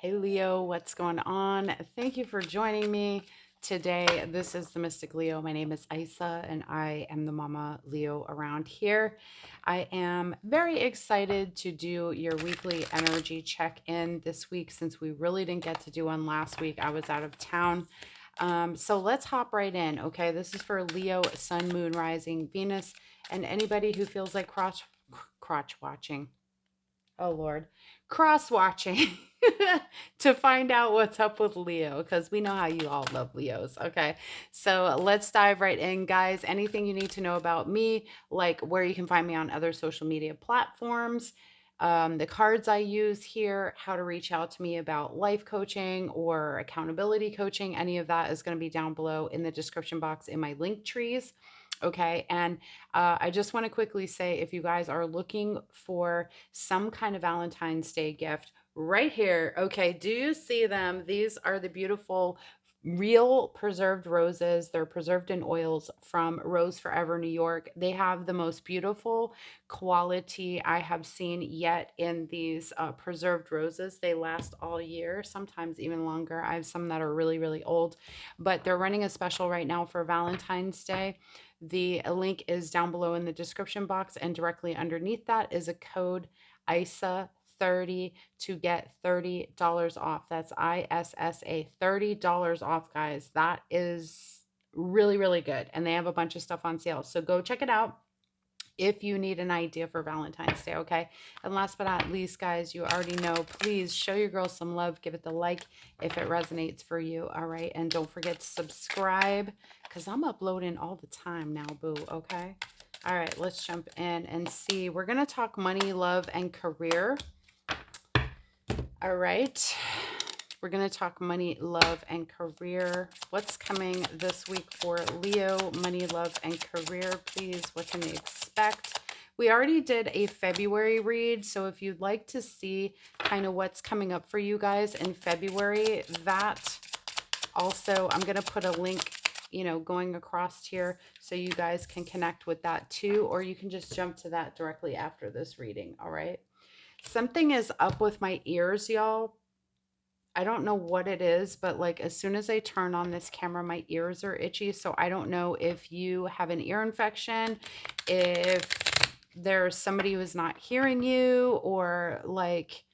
Hey Leo, what's going on? Thank you for joining me today. This is the Mystic Leo. My name is Isa and I am the Mama Leo around here. I am very excited to do your weekly energy check-in this week since we really didn't get to do one last week. I was out of town. So let's hop right in. Okay, this is for Leo, Sun, Moon, Rising, Venus, and anybody who feels like crotch watching. Oh Lord, cross watching to find out what's up with Leo because we know how you all love Leos. Okay, so let's dive right in, guys. Anything you need to know about me, like where you can find me on other social media platforms, the cards I use here, how to reach out to me about life coaching or accountability coaching, any of that is going to be down below in the description box in my link trees. Okay, and I just want to quickly say if you guys are looking for some kind of Valentine's Day gift right here. Okay, do you see them? These are the beautiful real preserved roses. They're preserved in oils from Rose Forever New York. They have the most beautiful quality I have seen yet in these preserved roses. They last all year, sometimes even longer. I have some that are really, really old, but they're running a special right now for Valentine's Day. The link is down below in the description box, and directly underneath that is a code ISA 30 to get $30 off. That's ISSA, $30 off, guys. That is really, really good. And they have a bunch of stuff on sale. So go check it out if you need an idea for Valentine's Day, okay? And last but not least, guys, you already know, please show your girl some love. Give it the like if it resonates for you, all right? And don't forget to subscribe because I'm uploading all the time now, boo, okay? All right, let's jump in and see. We're going to talk money, love, and career. All right. We're going to talk money, love, and career. What's coming this week for Leo? Money, love, and career, please. What can they expect? We already did a February read, so if you'd like to see kind of what's coming up for you guys in February, that also, I'm going to put a link, going across here so you guys can connect with that too, or you can just jump to that directly after this reading, all right? Something is up with my ears, y'all. I don't know what it is, but like as soon as I turn on this camera, my ears are itchy. So I don't know if you have an ear infection, if there's somebody who's not hearing you, or like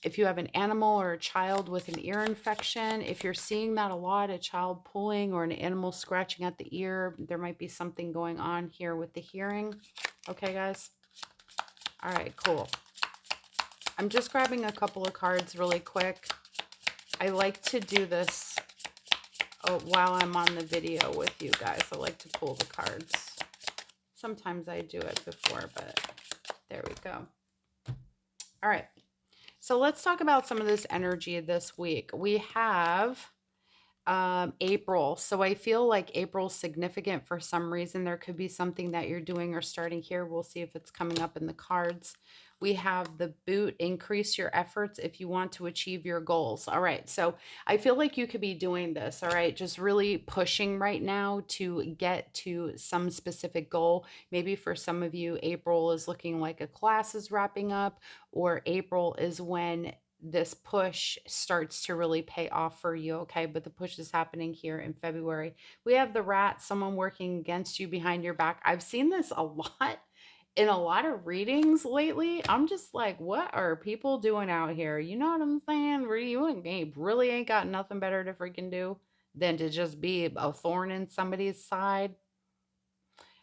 if you have an animal or a child with an ear infection. If you're seeing that a lot, a child pulling or an animal scratching at the ear, there might be something going on here with the hearing. Okay, guys? All right, cool. I'm just grabbing a couple of cards really quick. I like to do this while I'm on the video with you guys. I like to pull the cards. Sometimes I do it before, but there we go. All right. So let's talk about some of this energy this week. We have April. So I feel like April's significant for some reason. There could be something that you're doing or starting here. We'll see if it's coming up in the cards. We have the boot, increase your efforts if you want to achieve your goals. All right. So I feel like you could be doing this. All right. Just really pushing right now to get to some specific goal. Maybe for some of you, April is looking like a class is wrapping up, or April is when this push starts to really pay off for you, okay? But the push is happening here in February. We have the rat, someone working against you behind your back. I've seen this a lot in a lot of readings lately. I'm just like, what are people doing out here? You know what I'm saying? You and me really ain't got nothing better to freaking do than to just be a thorn in somebody's side.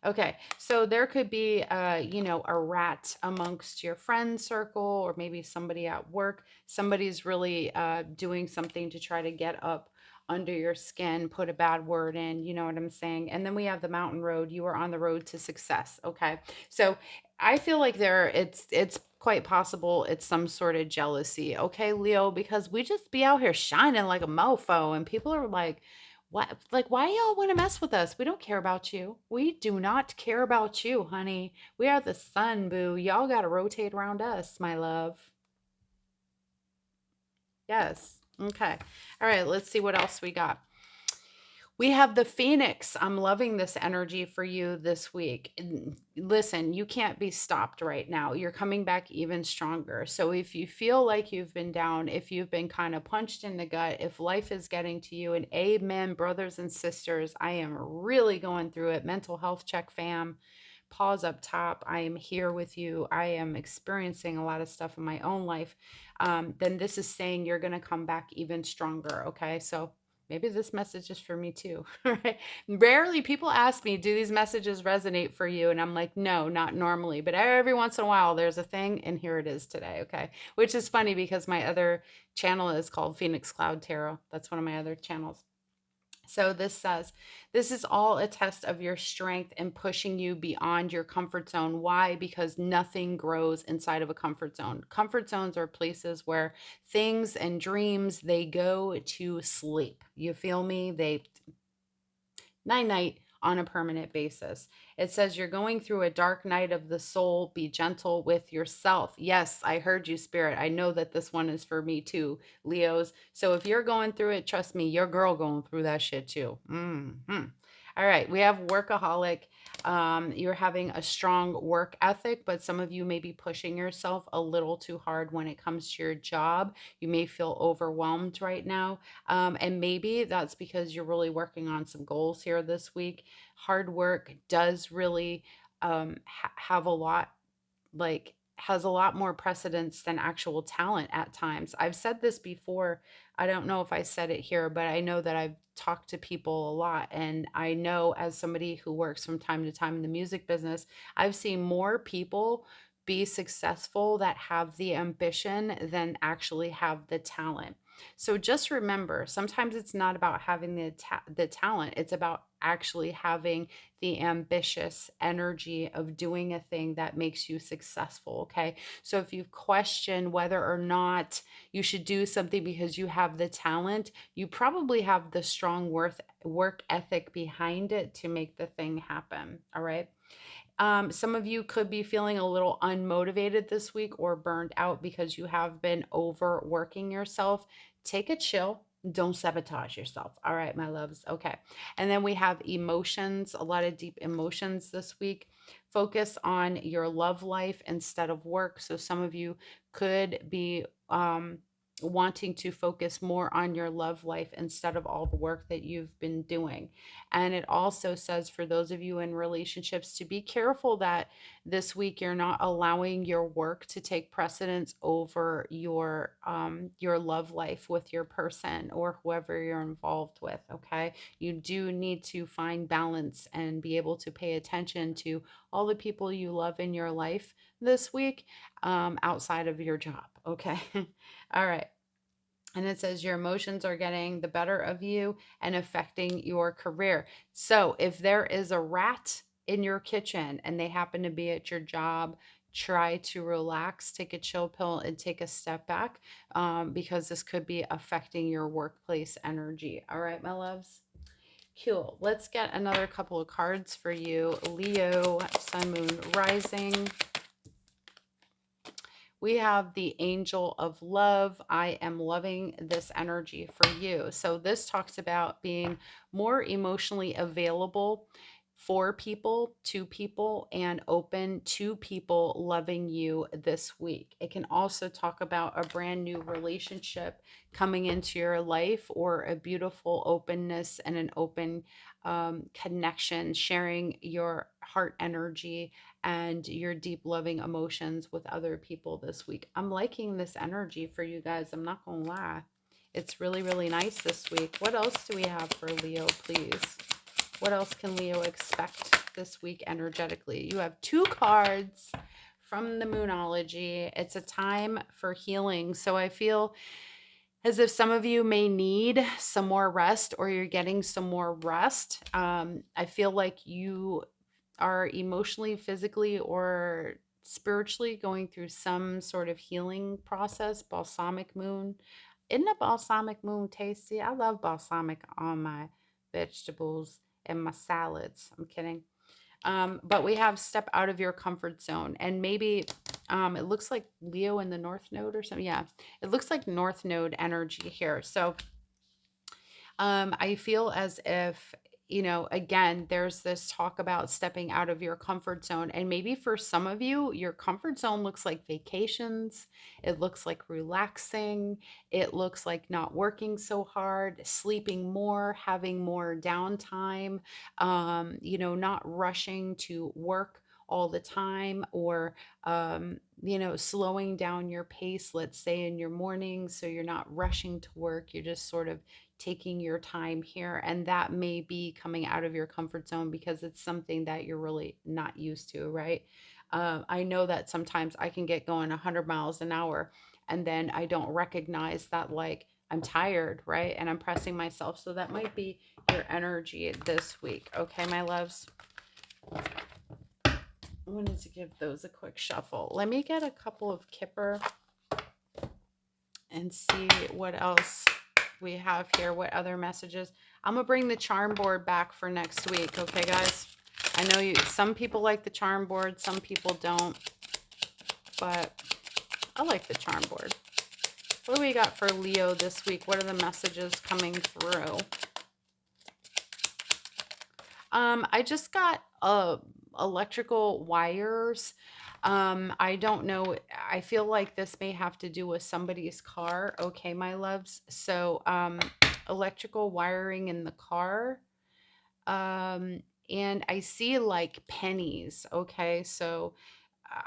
Okay, so there could be, a rat amongst your friend circle, or maybe somebody at work. Somebody's really doing something to try to get up under your skin, put a bad word in, you know what I'm saying? And then we have the mountain road. You are on the road to success. Okay, so I feel like it's quite possible it's some sort of jealousy. Okay, Leo, because we just be out here shining like a mofo, and people are like, what, like, why y'all want to mess with us? We don't care about you. We do not care about you, honey. We are the sun, boo. Y'all got to rotate around us, my love. Yes. Okay. All right. Let's see what else we got. We have the Phoenix. I'm loving this energy for you this week. Listen, you can't be stopped right now. You're coming back even stronger. So if you feel like you've been down, if you've been kind of punched in the gut, if life is getting to you, and amen, brothers and sisters, I am really going through it. Mental health check, fam. Pause up top. I am here with you. I am experiencing a lot of stuff in my own life. Then this is saying you're going to come back even stronger. Okay. So maybe this message is for me too, right? Rarely people ask me, do these messages resonate for you? And I'm like, no, not normally, but every once in a while there's a thing, and here it is today, okay? Which is funny because my other channel is called Phoenix Cloud Tarot. That's one of my other channels. So this says, this is all a test of your strength and pushing you beyond your comfort zone. Why? Because nothing grows inside of a comfort zone. Comfort zones are places where things and dreams, they go to sleep. You feel me? They night night on a permanent basis. It says you're going through a dark night of the soul. Be gentle with yourself. Yes, I heard you, Spirit. I know that this one is for me too, Leos. So if you're going through it, trust me, your girl going through that shit too. All right, we have workaholic. You're having a strong work ethic, but some of you may be pushing yourself a little too hard when it comes to your job. You may feel overwhelmed right now. And maybe that's because you're really working on some goals here this week. Hard work does really have a lot, like, has a lot more precedence than actual talent at times. I've said this before. I don't know if I said it here, but I know that I've talked to people a lot. And I know, as somebody who works from time to time in the music business, I've seen more people be successful that have the ambition than actually have the talent. So just remember, sometimes it's not about having the talent. It's about actually having the ambitious energy of doing a thing that makes you successful. Okay. So if you question whether or not you should do something because you have the talent, you probably have the strong work ethic behind it to make the thing happen. All right. Some of you could be feeling a little unmotivated this week or burned out because you have been overworking yourself. Take a chill. Don't sabotage yourself. All right, my loves. Okay. And then we have emotions, a lot of deep emotions this week. Focus on your love life instead of work. So some of you could be wanting to focus more on your love life instead of all the work that you've been doing. And it also says for those of you in relationships to be careful that this week you're not allowing your work to take precedence over your love life with your person or whoever you're involved with. Okay, you do need to find balance and be able to pay attention to all the people you love in your life this week, outside of your job. Okay. All right. And it says your emotions are getting the better of you and affecting your career. So if there is a rat in your kitchen and they happen to be at your job, try to relax, take a chill pill, and take a step back, because this could be affecting your workplace energy. All right, my loves. Cool. Let's get another couple of cards for you. Leo, Sun, Moon, Rising. We have the angel of love. I am loving this energy for you. So this talks about being more emotionally available for people, to people, and open to people loving you this week. It can also talk about a brand new relationship coming into your life, or a beautiful openness and an open connection, sharing your heart energy and your deep loving emotions with other people this week. I'm liking this energy for you guys. I'm not going to lie. It's really, really nice this week. What else do we have for Leo, please? What else can Leo expect this week energetically? You have two cards from the Moonology. It's a time for healing. So I feel as if some of you may need some more rest, or you're getting some more rest. I feel like you are emotionally, physically, or spiritually going through some sort of healing process. Balsamic moon. Isn't a balsamic moon tasty? I love balsamic on my vegetables and my salads. I'm kidding. But we have step out of your comfort zone. And maybe it looks like Leo in the North Node or something. Yeah, it looks like North Node energy here. So I feel as if, again, there's this talk about stepping out of your comfort zone. And maybe for some of you, your comfort zone looks like vacations, it looks like relaxing, it looks like not working so hard, sleeping more, having more downtime, not rushing to work all the time, or slowing down your pace, let's say in your mornings, so you're not rushing to work, you're just sort of taking your time here. And that may be coming out of your comfort zone because it's something that you're really not used to, right? I know that sometimes I can get going 100 miles an hour and then I don't recognize that, like, I'm tired, right? And I'm pressing myself. So that might be your energy this week. Okay, my loves. I wanted to give those a quick shuffle. Let me get a couple of Kipper and see what else we have here. What other messages? I'm gonna bring the charm board back for next week. Okay, guys. I know some people like the charm board, some people don't, but I like the charm board. What do we got for Leo this week? What are the messages coming through? I just got electrical wires. I don't know. I feel like this may have to do with somebody's car. Okay, my loves. So, electrical wiring in the car. Um, and I see like pennies. Okay, so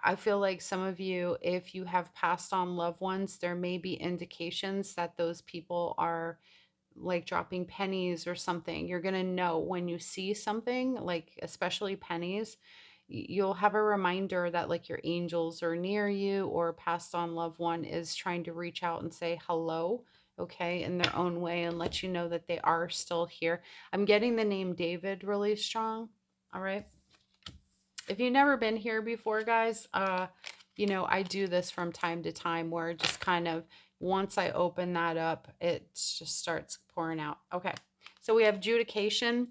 I feel like some of you, if you have passed on loved ones, there may be indications that those people are like dropping pennies or something. You're going to know when you see something, like especially pennies, you'll have a reminder that like your angels are near you, or a passed on loved one is trying to reach out and say hello, okay, in their own way, and let you know that they are still here. I'm getting the name David really strong. All right. If you've never been here before, guys, I do this from time to time where just kind of once I open that up, it just starts pouring out. Okay. So we have adjudication.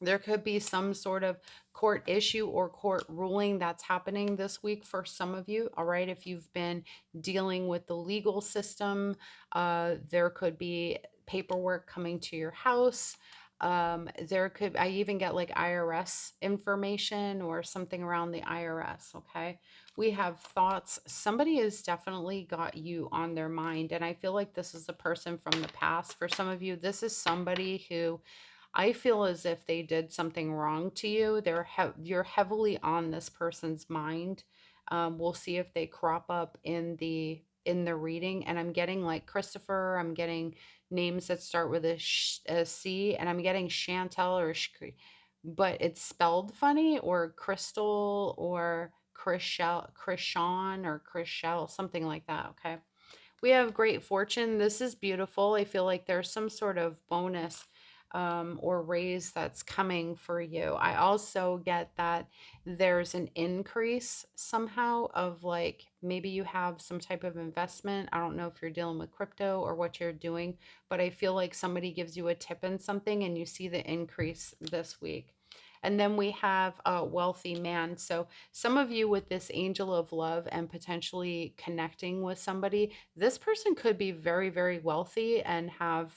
There could be some sort of court issue or court ruling that's happening this week for some of you. All right. If you've been dealing with the legal system, there could be paperwork coming to your house. I even get like IRS information or something around the IRS. Okay. We have thoughts. Somebody has definitely got you on their mind. And I feel like this is a person from the past. For some of you, this is somebody who I feel as if they did something wrong to you. You're heavily on this person's mind. We'll see if they crop up in the reading. And I'm getting like Christopher. I'm getting names that start with a C, and I'm getting Chantel or but it's spelled funny, or Crystal or Chrishan or Chriselle, something like that. Okay. We have great fortune. This is beautiful. I feel like there's some sort of bonus or raise that's coming for you. I also get that there's an increase somehow of like maybe you have some type of investment. I don't know if you're dealing with crypto or what you're doing, but I feel like somebody gives you a tip in something and you see the increase this week. And then we have a wealthy man. So some of you with this angel of love and potentially connecting with somebody, this person could be very, very wealthy and have,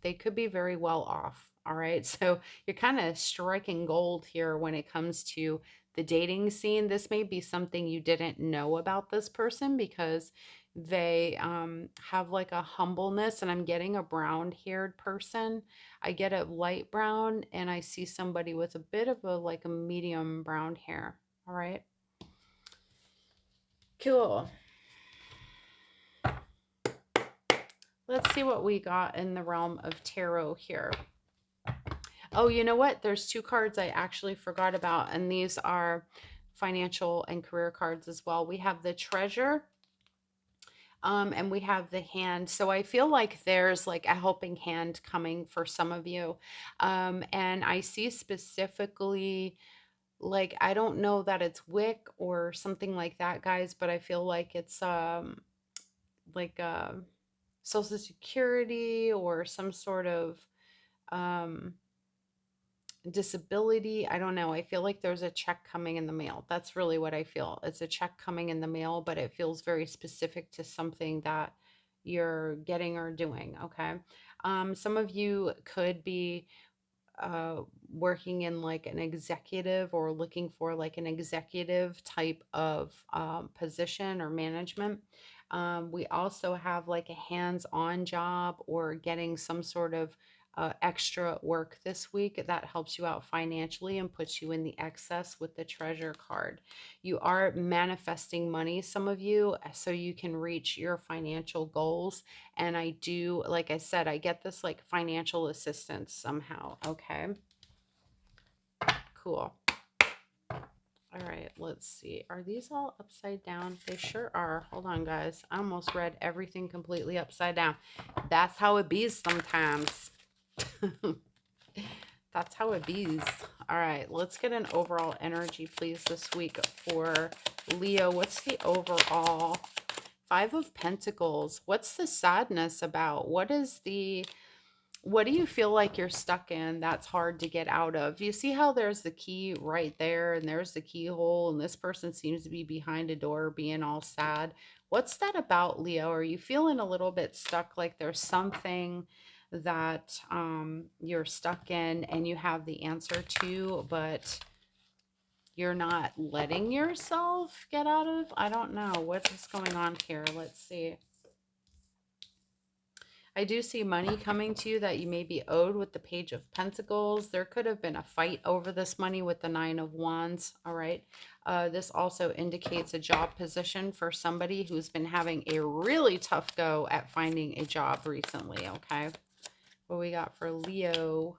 they could be very well off. All right. So you're kind of striking gold here when it comes to the dating scene. This may be something you didn't know about this person because they have like a humbleness, and I'm getting a brown haired person. I get a light brown, and I see somebody with a bit of a like a medium brown hair. All right. Cool. Let's see what we got in the realm of tarot here. Oh, you know what? There's two cards I actually forgot about, and these are financial and career cards as well. We have the treasure, and we have the hand. So I feel like there's like a helping hand coming for some of you. And I see specifically, like, I don't know that it's WIC or something like that, guys, but I feel like it's like Social Security or some sort of um disability. I don't know. I feel like there's a check coming in the mail. That's really what I feel. It's a check coming in the mail, but it feels very specific to something that you're getting or doing. Okay. Some of you could be uh, working in like an executive or looking for like an executive type of position or management. We also have like a hands-on job or getting some sort of extra work this week that helps you out financially and puts you in the excess with the treasure card. You are manifesting money, some of you, so you can reach your financial goals. And I do, like I said, I get this like financial assistance somehow. Okay, cool. All right, let's see. Are these all upside down? They sure are. Hold on, guys. I almost read everything completely upside down. That's how it be sometimes. That's how it be. All right, let's get an overall energy, please, this week for Leo. What's the overall Five of Pentacles? What's the sadness about? What do you feel like you're stuck in that's hard to get out of? You see how there's the key right there and there's the keyhole, and this person seems to be behind a door being all sad. What's that about, Leo? Are you feeling a little bit stuck, like there's something that you're stuck in and you have the answer to, but you're not letting yourself get out of? I don't know. What is going on here? Let's see. I do see money coming to you that you may be owed with the Page of Pentacles. There could have been a fight over this money with the Nine of Wands. All right. This also indicates a job position for somebody who's been having a really tough go at finding a job recently. Okay. What we got for Leo?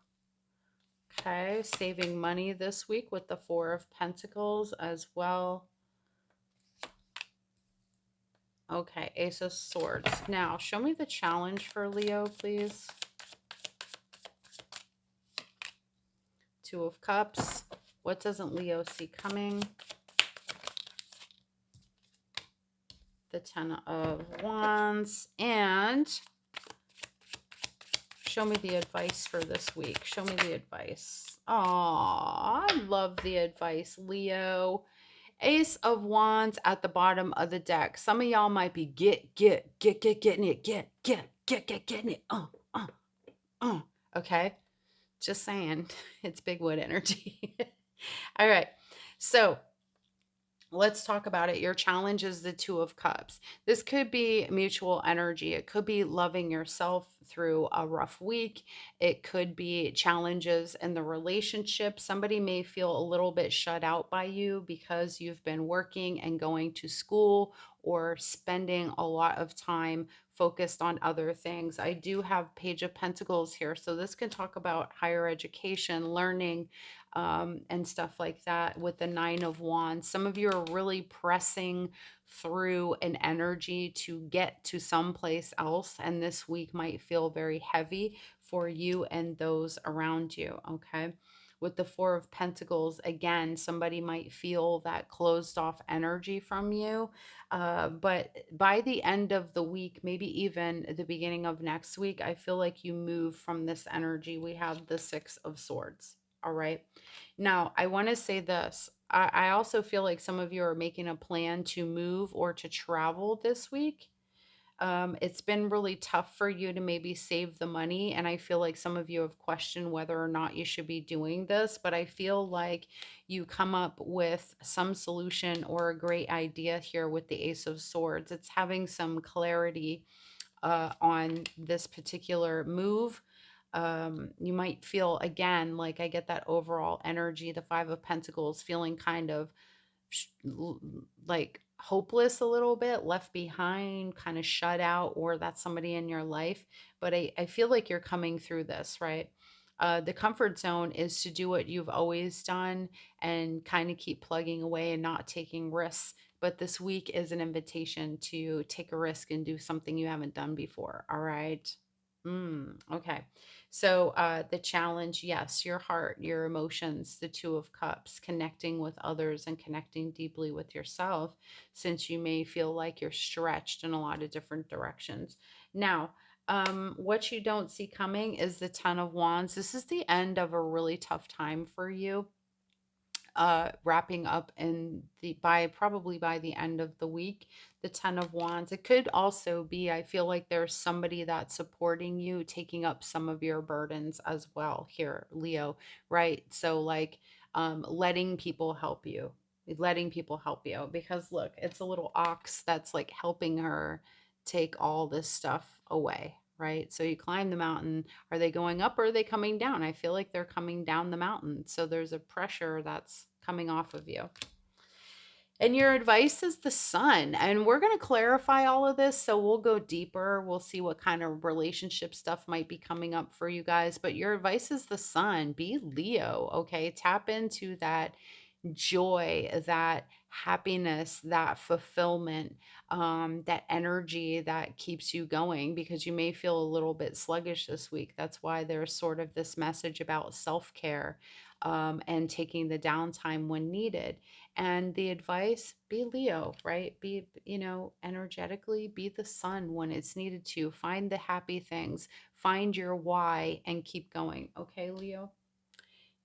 Okay. Saving money this week with the Four of Pentacles as well. Okay. Ace of Swords. Now, show me the challenge for Leo, please. Two of Cups. What doesn't Leo see coming? The Ten of Wands. And show me the advice for this week. Show me the advice. Aw, I love the advice, Leo. Ace of Wands at the bottom of the deck. Some of y'all might be getting it. Getting it. Okay. Just saying. It's big wood energy. All right. So let's talk about it. Your challenge is the Two of Cups. This could be mutual energy. It could be loving yourself through a rough week. It could be challenges in the relationship. Somebody may feel a little bit shut out by you because you've been working and going to school or spending a lot of time focused on other things. I do have Page of Pentacles here. So this can talk about higher education, learning, and stuff like that with the Nine of Wands. Some of you are really pressing through an energy to get to someplace else, and this week might feel very heavy for you and those around you. Okay. With the Four of Pentacles, again, somebody might feel that closed off energy from you. But by the end of the week, maybe even the beginning of next week, I feel like you move from this energy. We have the Six of Swords. All right. Now, I want to say this. I also feel like some of you are making a plan to move or to travel this week. It's been really tough for you to maybe save the money. And I feel like some of you have questioned whether or not you should be doing this. But I feel like you come up with some solution or a great idea here with the Ace of Swords. It's having some clarity on this particular move. You might feel again like I get that overall energy, the Five of Pentacles, feeling kind of like hopeless a little bit, left behind, kind of shut out, or that's somebody in your life. But I feel like you're coming through this, right? The comfort zone is to do what you've always done and kind of keep plugging away and not taking risks. But this week is an invitation to take a risk and do something you haven't done before. All right. Okay. So the challenge, yes, your heart, your emotions, the Two of Cups, connecting with others and connecting deeply with yourself, since you may feel like you're stretched in a lot of different directions. Now, what you don't see coming is the Ten of Wands. This is the end of a really tough time for you. wrapping up in the by probably by the end of the week. The 10 of Wands. It could also be, I feel like there's somebody that's supporting you, taking up some of your burdens as well here, Leo, right? So like letting people help you, because look, it's a little ox that's like helping her take all this stuff away, right? So you climb the mountain. Are they going up or are they coming down? I feel like they're coming down the mountain. So there's a pressure that's coming off of you. And your advice is the sun. And we're going to clarify all of this. So we'll go deeper. We'll see what kind of relationship stuff might be coming up for you guys. But your advice is the sun. Be Leo, okay? Tap into that joy, that happiness, that fulfillment, that energy that keeps you going, because you may feel a little bit sluggish this week. That's why there's sort of this message about self-care, and taking the downtime when needed. And the advice, be Leo, right? Be, energetically, be the sun when it's needed to. Find the happy things, find your why, and keep going. Okay, Leo?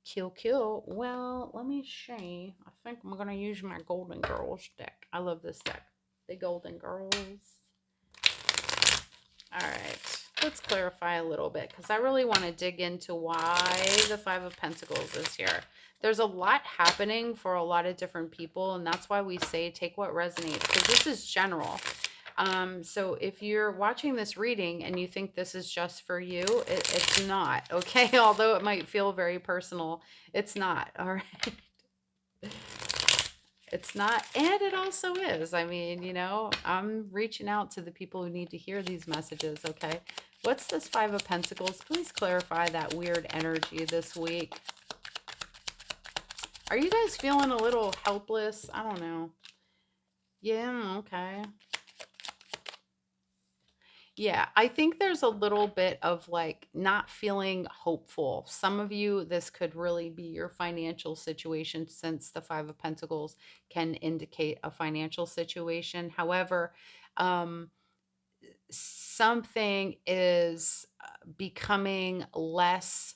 Kill. Well, let me see. I think I'm going to use my Golden Girls deck. I love this deck. The Golden Girls. All right. Let's clarify a little bit, because I really want to dig into why the Five of Pentacles is here. There's a lot happening for a lot of different people, and that's why we say take what resonates, because this is general. So if you're watching this reading and you think this is just for you, it's not, okay? Although it might feel very personal, it's not, all right? It's not, and it also is. I mean, I'm reaching out to the people who need to hear these messages, okay? What's this Five of Pentacles? Please clarify that weird energy this week. Are you guys feeling a little helpless? I don't know. Yeah, okay. Yeah, I think there's a little bit of like not feeling hopeful. Some of you, this could really be your financial situation, since the Five of Pentacles can indicate a financial situation. However, um, something is becoming less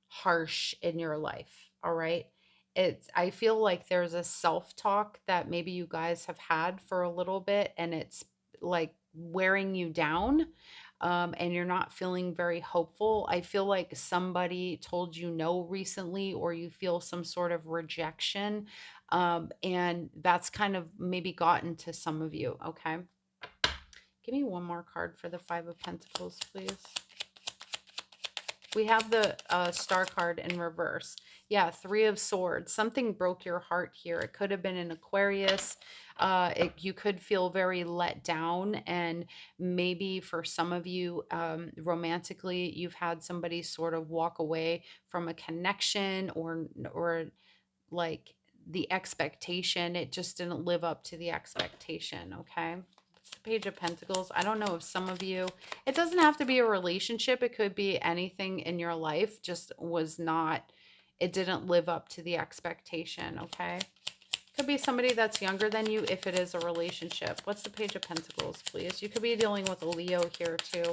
harsh in your life. All right. I feel like there's a self-talk that maybe you guys have had for a little bit, and it's like wearing you down. And you're not feeling very hopeful. I feel like somebody told you no recently, or you feel some sort of rejection. And that's kind of maybe gotten to some of you. Okay. Give me one more card for the Five of Pentacles, please. We have the star card in reverse. Yeah, Three of Swords. Something broke your heart here. It could have been an Aquarius. You could feel very let down. And maybe for some of you, romantically, you've had somebody sort of walk away from a connection, or like the expectation. It just didn't live up to the expectation, okay? Page of Pentacles. I don't know if some of you, it doesn't have to be a relationship. It could be anything in your life, just was not, it didn't live up to the expectation, okay? Could be somebody that's younger than you if it is a relationship. What's the Page of Pentacles, please? You could be dealing with a Leo here too.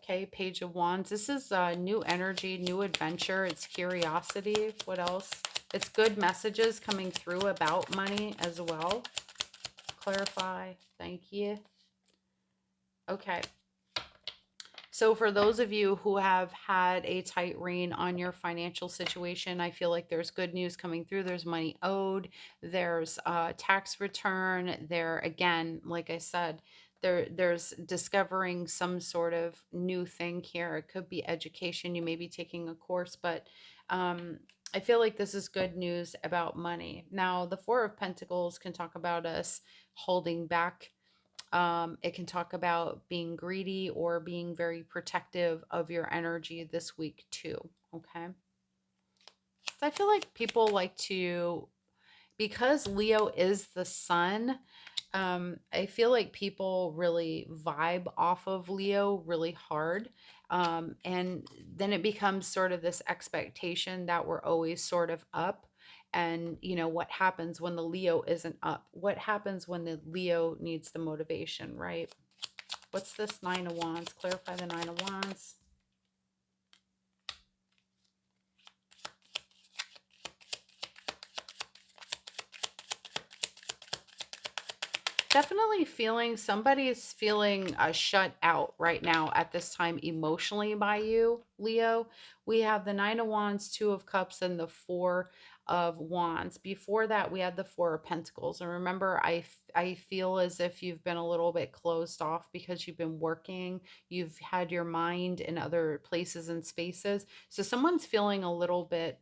Okay, Page of Wands. This is new energy, new adventure. It's curiosity. What else? It's good messages coming through about money as well. Clarify. Thank you. Okay. So for those of you who have had a tight rein on your financial situation, I feel like there's good news coming through. There's money owed. There's tax return. There, again, like I said, there's discovering some sort of new thing here. It could be education. You may be taking a course, but I feel like this is good news about money. Now, the Four of Pentacles can talk about us holding back. It can talk about being greedy or being very protective of your energy this week too. Okay. So I feel like people like to, because Leo is the sun, I feel like people really vibe off of Leo really hard. And then it becomes sort of this expectation that we're always sort of up. And, what happens when the Leo isn't up? What happens when the Leo needs the motivation, right? What's this Nine of Wands? Clarify the Nine of Wands. definitely feeling somebody's feeling shut out right now at this time emotionally by you, Leo. We have the Nine of Wands, Two of Cups, and the Four of Wands. Before that, we had the Four of Pentacles. And remember, I feel as if you've been a little bit closed off because you've been working. You've had your mind in other places and spaces. So someone's feeling a little bit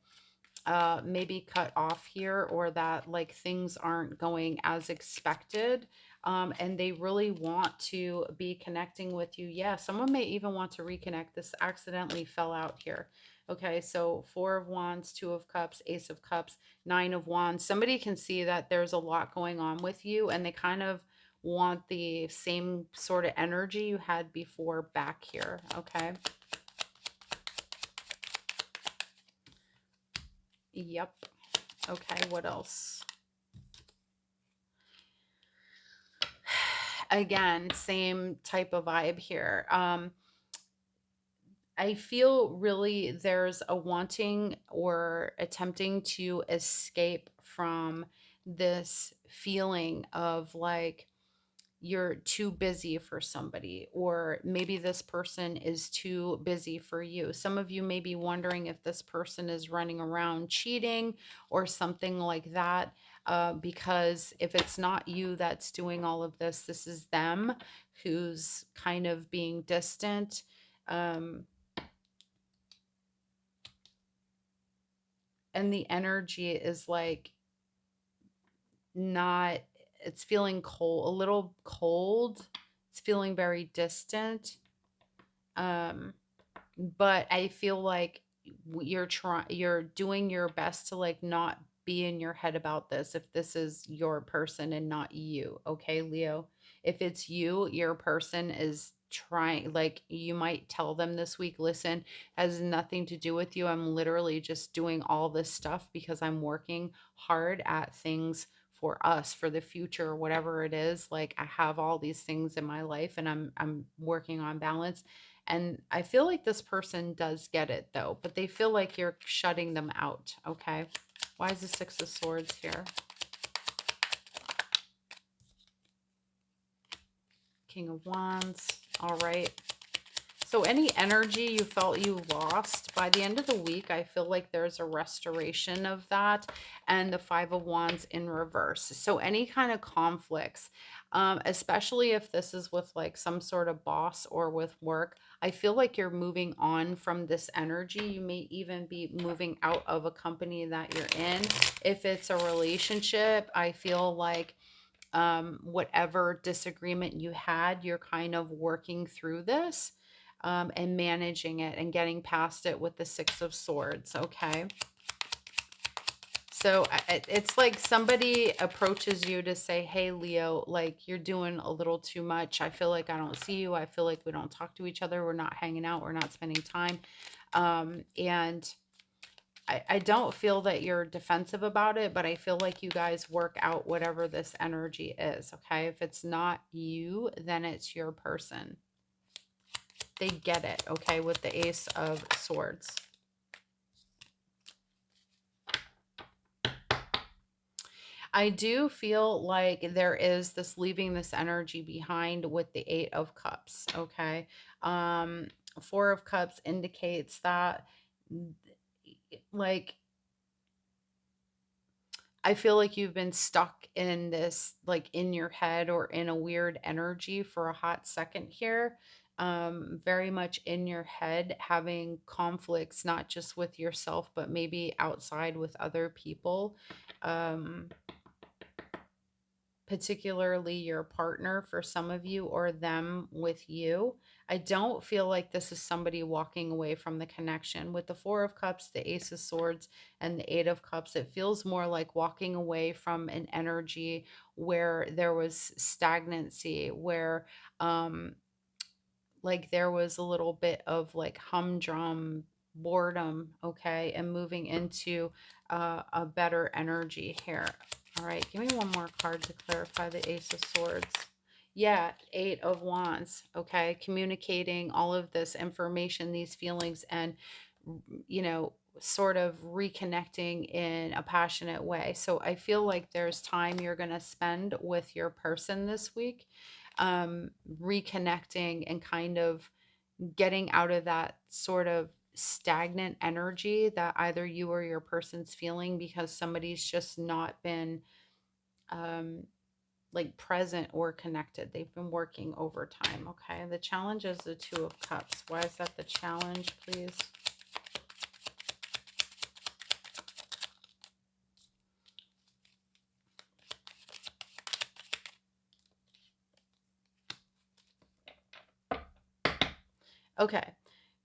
maybe cut off here, or that like things aren't going as expected, and they really want to be connecting with you. Yeah, someone may even want to reconnect. This accidentally fell out here. Okay, so Four of Wands, Two of Cups, Ace of Cups, Nine of Wands. Somebody can see that there's a lot going on with you, and they kind of want the same sort of energy you had before back here. Okay. Yep. Okay, what else? Again, same type of vibe here. I feel really there's a wanting or attempting to escape from this feeling of like you're too busy for somebody, or maybe this person is too busy for you. Some of you may be wondering if this person is running around cheating or something like that, because if it's not you that's doing all of this, this is them who's kind of being distant. Um, and the energy is like not, it's feeling cold, a little cold. It's feeling very distant. Um, but I feel like you're doing your best to like not be in your head about this if this is your person and not you. Okay, Leo. If it's you, your person is trying, like you might tell them this week, listen, has nothing to do with you. I'm literally just doing all this stuff because I'm working hard at things for us, for the future, whatever it is. Like I have all these things in my life and I'm working on balance. And I feel like this person does get it though, but they feel like you're shutting them out. Okay. Why is the Six of Swords here? King of Wands. All right. So any energy you felt you lost by the end of the week, I feel like there's a restoration of that, and the Five of Wands in reverse. So any kind of conflicts, especially if this is with like some sort of boss or with work, I feel like you're moving on from this energy. You may even be moving out of a company that you're in. If it's a relationship, I feel like whatever disagreement you had, you're kind of working through this, and managing it and getting past it with the Six of Swords. Okay. So it's like somebody approaches you to say, hey, Leo, like you're doing a little too much. I feel like I don't see you. I feel like we don't talk to each other. We're not hanging out. We're not spending time. And I don't feel that you're defensive about it, but I feel like you guys work out whatever this energy is. Okay. If it's not you, then it's your person. They get it. Okay. With the Ace of Swords. I do feel like there is this leaving this energy behind with the Eight of Cups. Okay. Um, Four of Cups indicates that like I feel like you've been stuck in this, like in your head or in a weird energy for a hot second here. Very much in your head, having conflicts, not just with yourself, but maybe outside with other people. Um, Particularly your partner for some of you, or them with you. I don't feel like this is somebody walking away from the connection. With the Four of Cups, the Ace of Swords, and the Eight of Cups, it feels more like walking away from an energy where there was stagnancy, where like there was a little bit of like humdrum boredom. Okay, and moving into a better energy here. All right, give me one more card to clarify the Ace of Swords. Yeah, Eight of Wands. Okay, communicating all of this information, these feelings, and you know, sort of reconnecting in a passionate way. So I feel like there's time you're going to spend with your person this week, um, reconnecting and kind of getting out of that sort of stagnant energy that either you or your person's feeling because somebody's just not been um, like present or connected. They've been working overtime. Okay. The challenge is the Two of Cups. Why is that the challenge, please? Okay.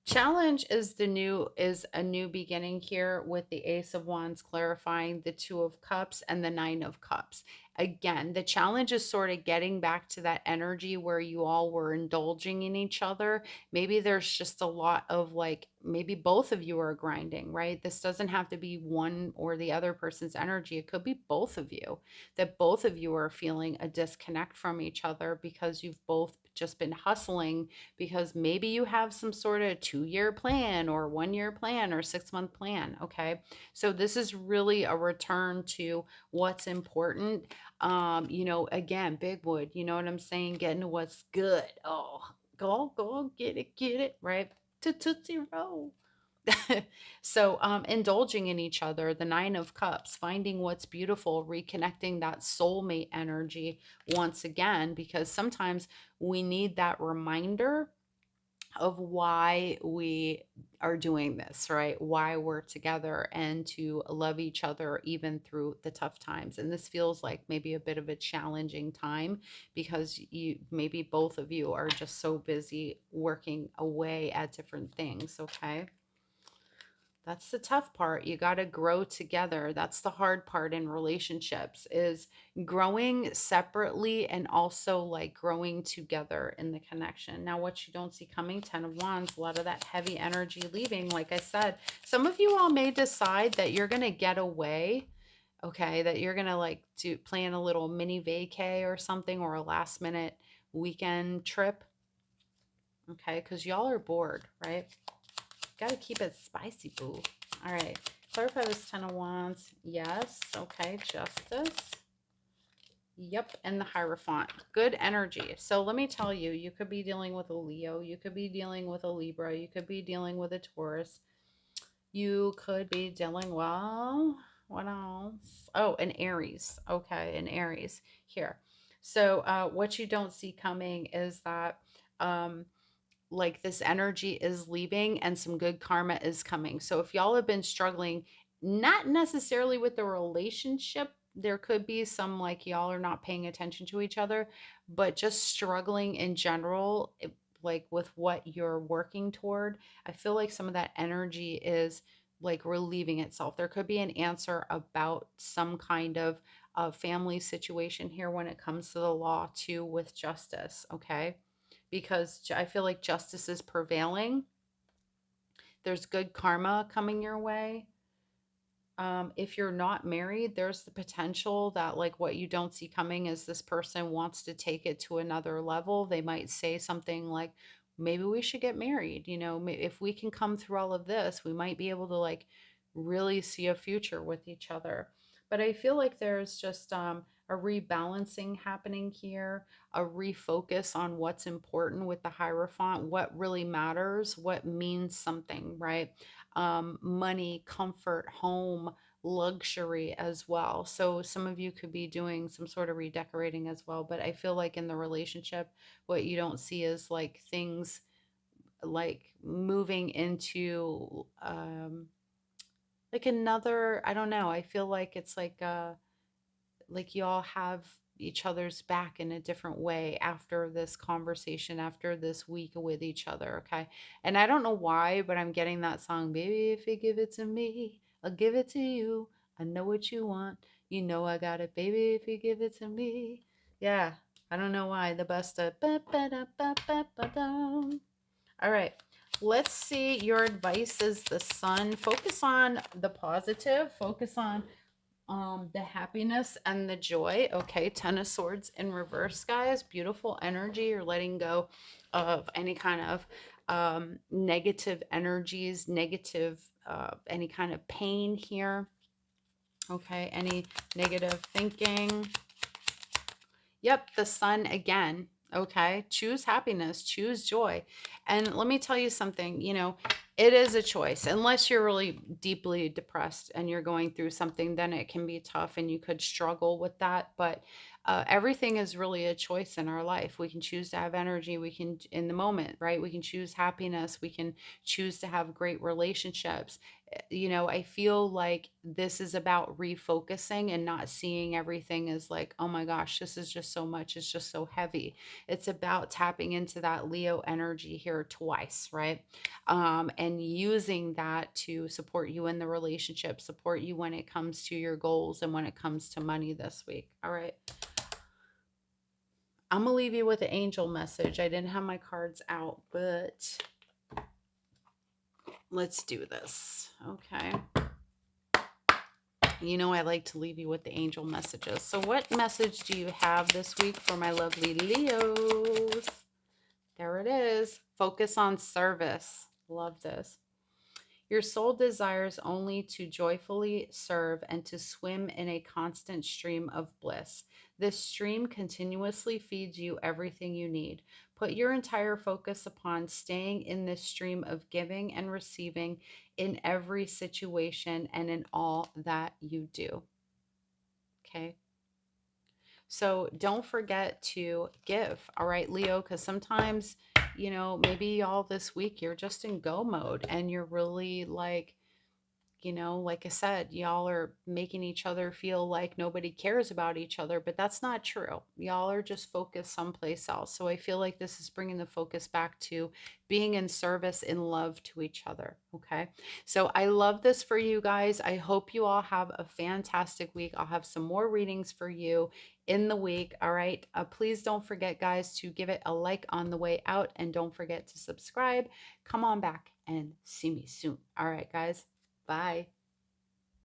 Challenge is a new beginning here with the Ace of Wands clarifying the Two of Cups and the Nine of Cups. Again, the challenge is sort of getting back to that energy where you all were indulging in each other. Maybe there's just a lot of like, maybe both of you are grinding, right? This doesn't have to be one or the other person's energy. It could be both of you, that both of you are feeling a disconnect from each other because you've both just been hustling, because maybe you have some sort of 2-year plan or 1-year plan or 6-month plan. Okay. So this is really a return to what's important. Again, big wood, you know what I'm saying? Getting to what's good. Oh, go, get it, right? Tootsie roll. So indulging in each other, the Nine of Cups, finding what's beautiful, reconnecting that soulmate energy once again, because sometimes we need that reminder of why we are doing this, right? Why we're together, and to love each other even through the tough times. And this feels like maybe a bit of a challenging time because you maybe both of you are just so busy working away at different things, okay? That's the tough part. You got to grow together. That's the hard part in relationships, is growing separately and also like growing together in the connection. Now, what you don't see coming, 10 of Wands, a lot of that heavy energy leaving. Like I said, some of you all may decide that you're going to get away, okay? That you're going to like to plan a little mini vacay or something, or a last minute weekend trip, okay? Because y'all are bored, right? Gotta keep it spicy, boo. All right. Clarify this 10 of Wands. Yes. Okay. Justice. Yep. And the Hierophant. Good energy. So let me tell you, you could be dealing with a Leo. You could be dealing with a Libra. You could be dealing with a Taurus. You could be dealing, well, what else? Oh, an Aries. Okay. An Aries here. So what you don't see coming is that like this energy is leaving and some good karma is coming. So if y'all have been struggling, not necessarily with the relationship, there could be some like y'all are not paying attention to each other, but just struggling in general, like with what you're working toward. I feel like some of that energy is like relieving itself. There could be an answer about some kind of family situation here when it comes to the law too, with justice, okay? Because I feel like justice is prevailing. There's good karma coming your way. If you're not married, there's the potential that like what you don't see coming is this person wants to take it to another level. They might say something like, maybe we should get married. If we can come through all of this, we might be able to like really see a future with each other. But I feel like there's just a rebalancing happening here, a refocus on what's important with the Hierophant, what really matters, what means something, right? Money, comfort, home, luxury as well. So some of you could be doing some sort of redecorating as well. But I feel like in the relationship, what you don't see is like things like moving into like another, I don't know. I feel like it's like y'all have each other's back in a different way after this conversation, after this week with each other, okay? And I don't know why, but I'm getting that song, baby, if you give it to me, I'll give it to you. I know what you want. You know I got it, baby, if you give it to me. Yeah, I don't know why. The best of all right. Let's see. Your advice is the Sun. Focus on the positive. Focus on the happiness and the joy. Okay, 10 of Swords in reverse, guys. Beautiful energy. You're letting go of any kind of negative energies, negative, any kind of pain here. Okay, any negative thinking. Yep, the sun again. Okay, choose happiness, choose joy. And let me tell you something, it is a choice. Unless you're really deeply depressed and you're going through something, then it can be tough and you could struggle with that. But everything is really a choice in our life. We can choose to have energy. We can, in the moment, right? We can choose happiness. We can choose to have great relationships. I feel like this is about refocusing and not seeing everything as like, oh my gosh, this is just so much. It's just so heavy. It's about tapping into that Leo energy here twice, right? And using that to support you in the relationship, support you when it comes to your goals and when it comes to money this week. All right. I'm going to leave you with an angel message. I didn't have my cards out, but let's do this. Okay. I like to leave you with the angel messages. So what message do you have this week for my lovely Leos? There it is. Focus on service. Love this. Your soul desires only to joyfully serve and to swim in a constant stream of bliss. This stream continuously feeds you everything you need. Put your entire focus upon staying in this stream of giving and receiving in every situation and in all that you do. Okay. So don't forget to give. All right, Leo, because sometimes, maybe y'all this week you're just in go mode and you're really like, like I said, y'all are making each other feel like nobody cares about each other, but that's not true. Y'all are just focused someplace else. So I feel like this is bringing the focus back to being in service, in love to each other. Okay. So I love this for you guys. I hope you all have a fantastic week. I'll have some more readings for you in the week. All right. Please don't forget, guys, to give it a like on the way out and don't forget to subscribe. Come on back and see me soon. All right, guys. Bye.